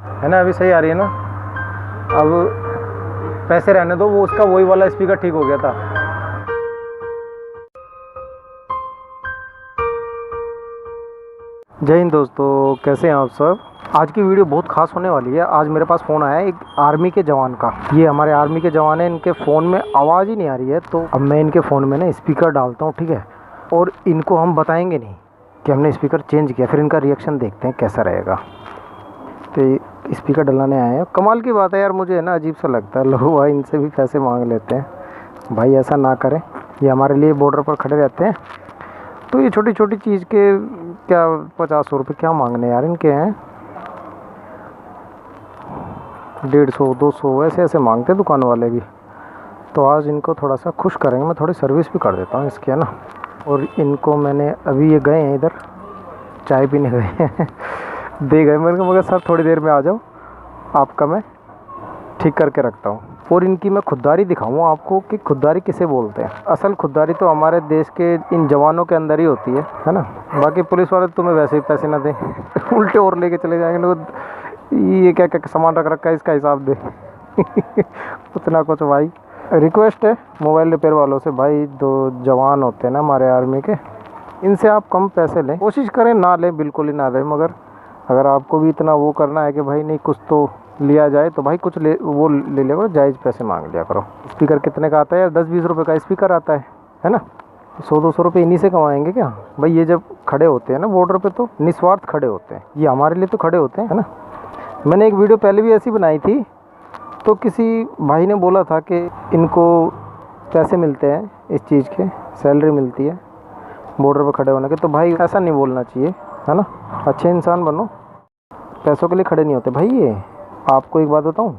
है ना, अभी सही आ रही है ना। अब पैसे रहने दो, वो उसका वही वाला स्पीकर ठीक हो गया था। जय हिंद दोस्तों, कैसे हैं आप सब। आज की वीडियो बहुत खास होने वाली है। आज मेरे पास फ़ोन आया है एक आर्मी के जवान का। ये हमारे आर्मी के जवान हैं, इनके फ़ोन में आवाज़ ही नहीं आ रही है। तो अब मैं इनके फ़ोन में ना स्पीकर डालता हूँ, ठीक है। और इनको हम बताएंगे नहीं कि हमने स्पीकर चेंज किया, फिर इनका रिएक्शन देखते हैं कैसा रहेगा। तो स्पीकर डलाने आए हैं। कमाल की बात है यार, मुझे है ना अजीब सा लगता है, लोग भाई इनसे भी पैसे मांग लेते हैं। भाई ऐसा ना करें, ये हमारे लिए बॉर्डर पर खड़े रहते हैं। तो ये छोटी छोटी चीज़ के क्या 50 रुपये क्या मांगने यार इनके हैं। 150 200 ऐसे ऐसे मांगते हैं दुकान वाले भी। तो आज इनको थोड़ा सा खुश करेंगे। मैं थोड़ी सर्विस भी कर देता हूँ इसकी, है ना। और इनको मैंने अभी ये गए हैं इधर चाय पीने गए हैं दे गए मेरे को, मगर सर थोड़ी देर में आ जाओ, आपका मैं ठीक करके रखता हूँ। और इनकी मैं खुददारी दिखाऊंगा आपको कि खुददारी किसे बोलते हैं। असल खुददारी तो हमारे देश के इन जवानों के अंदर ही होती है ना। बाकी पुलिस वाले तुम्हें वैसे ही पैसे ना दें उल्टे और लेके चले जाएंगे लोग। ये क्या क्या सामान रख रखा है, इसका हिसाब दे उतना कुछ। भाई रिक्वेस्ट है मोबाइल रिपेयर वालों से, भाई दो जवान होते हैं ना हमारे आर्मी के, इनसे आप कम पैसे लें। कोशिश करें ना लें, बिल्कुल ही ना लें। मगर अगर आपको भी इतना वो करना है कि भाई नहीं कुछ तो लिया जाए, तो भाई कुछ ले लिया करो, जायज़ पैसे मांग लिया करो। स्पीकर कितने का आता है यार? 10-20 रुपये का स्पीकर आता है ना। 100-200 रुपये इन्हीं से कमाएंगे क्या भाई। ये जब खड़े होते हैं ना बॉर्डर पे तो निस्वार्थ खड़े होते हैं, ये हमारे लिए तो खड़े होते हैं, है ना। मैंने एक वीडियो पहले भी ऐसी बनाई थी, तो किसी भाई ने बोला था कि इनको पैसे मिलते हैं इस चीज़ के, सैलरी मिलती है बॉर्डर पर खड़े होने के। तो भाई ऐसा नहीं बोलना चाहिए, है ना। अच्छे इंसान बनो, पैसों के लिए खड़े नहीं होते भाई। ये आपको एक बात बताऊं,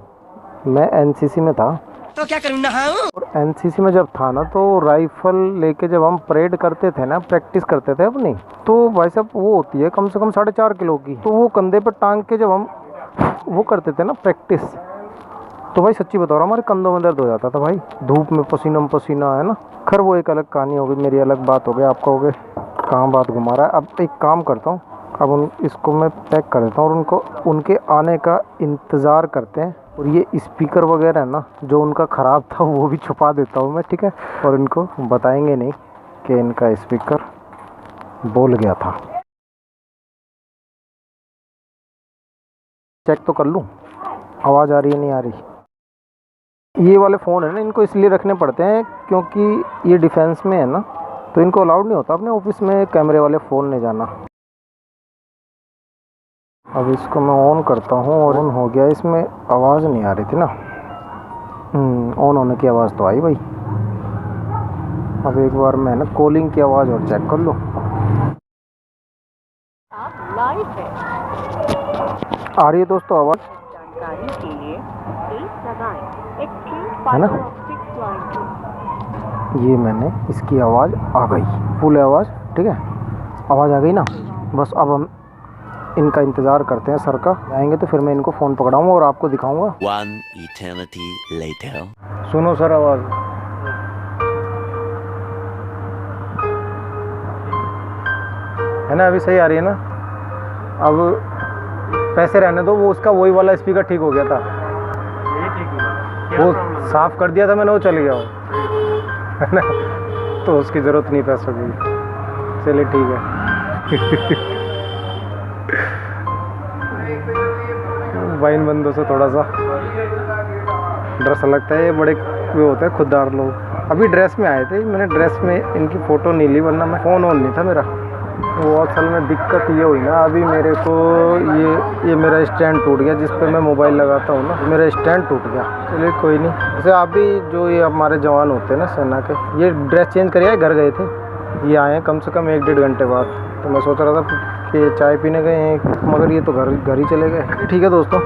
मैं एनसीसी में था, तो क्या करूं नहाऊं? और एनसीसी में जब था ना, तो राइफल लेके जब हम परेड करते थे ना, प्रैक्टिस करते थे अपनी, तो भाई साहब वो होती है कम से कम 4.5 किलो की। तो वो कंधे पर टांग के जब हम वो करते थे ना प्रैक्टिस, तो भाई सच्ची बता रहा हूँ हमारे कंधों में दर्द हो जाता था भाई, धूप में पसीना पसीना, है ना। खैर वो एक अलग कहानी होगी, मेरी अलग बात हो गई, आपका हो गई कहाँ बात घुमा रहा है। अब एक काम करता हूँ, अब इसको मैं पैक कर देता हूँ और उनको उनके आने का इंतज़ार करते हैं। और ये स्पीकर वगैरह है ना जो उनका ख़राब था, वो भी छुपा देता हूँ मैं, ठीक है। और इनको बताएंगे नहीं कि इनका स्पीकर बोल गया था। चेक तो कर लूँ आवाज़ आ रही है नहीं आ रही। ये वाले फ़ोन है ना, इनको इसलिए रखने पड़ते हैं क्योंकि ये डिफेंस में है ना, तो इनको अलाउड नहीं होता अपने ऑफिस में कैमरे वाले फ़ोन ले जाना। अब इसको मैं ऑन करता हूँ और ऑन हो गया। इसमें आवाज़ नहीं आ रही थी ना, ऑन होने की आवाज़ तो आई भाई। अब एक बार मैं ना कॉलिंग की आवाज़ और चेक कर लूँ। आ रही है दोस्तों आवाज़, है ना। ये मैंने इसकी आवाज़ आ गई, फुल आवाज़, ठीक है। आवाज़ आ गई ना, बस अब हम इनका इंतज़ार करते हैं। सर का आएंगे तो फिर मैं इनको फ़ोन पकड़ाऊंगा और आपको दिखाऊंगा। 1 eternity later. सुनो सर आवाज़, है ना, अभी सही आ रही है ना। अब पैसे रहने दो, वो उसका वही वाला स्पीकर ठीक हो गया था, वो साफ़ कर दिया था मैंने, वो चल गया वो, है ना। तो उसकी ज़रूरत नहीं पैसों की। चलिए ठीक है वाइन बंदों से थोड़ा सा डर सा लगता है, ये बड़े वे होते हैं खुददार लोग। अभी ड्रेस में आए थे, मैंने ड्रेस में इनकी फ़ोटो नहीं ली, वरना मैं फ़ोन ऑन नहीं था मेरा। वो असल में दिक्कत ये हुई ना, अभी मेरे को ये मेरा स्टैंड टूट गया जिस पे मैं मोबाइल लगाता हूँ ना, मेरा स्टैंड टूट गया। चलिए कोई नहीं। जैसे आप भी जो ये हमारे जवान होते हैं ना सेना के, ये ड्रेस चेंज करिए, घर गए थे, ये आए हैं कम से कम 1-1.5 घंटे बाद। तो मैं सोच रहा था कि चाय पीने गए हैं, मगर ये तो घर ही चले गए। ठीक है दोस्तों,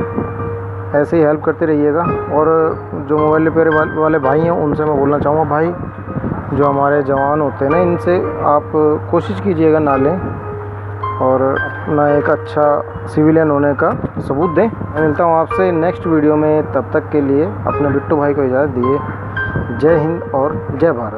ऐसे ही हेल्प करते रहिएगा। और जो मोबाइल रिपेयर वाले भाई हैं उनसे मैं बोलना चाहूँगा, भाई जो हमारे जवान होते हैं ना, इनसे आप कोशिश कीजिएगा ना लें, और अपना एक अच्छा सिविलियन होने का सबूत दें। मैं मिलता हूँ आपसे नेक्स्ट वीडियो में, तब तक के लिए अपने बिट्टू भाई को इजाज़त दिए। जय हिंद और जय भारत।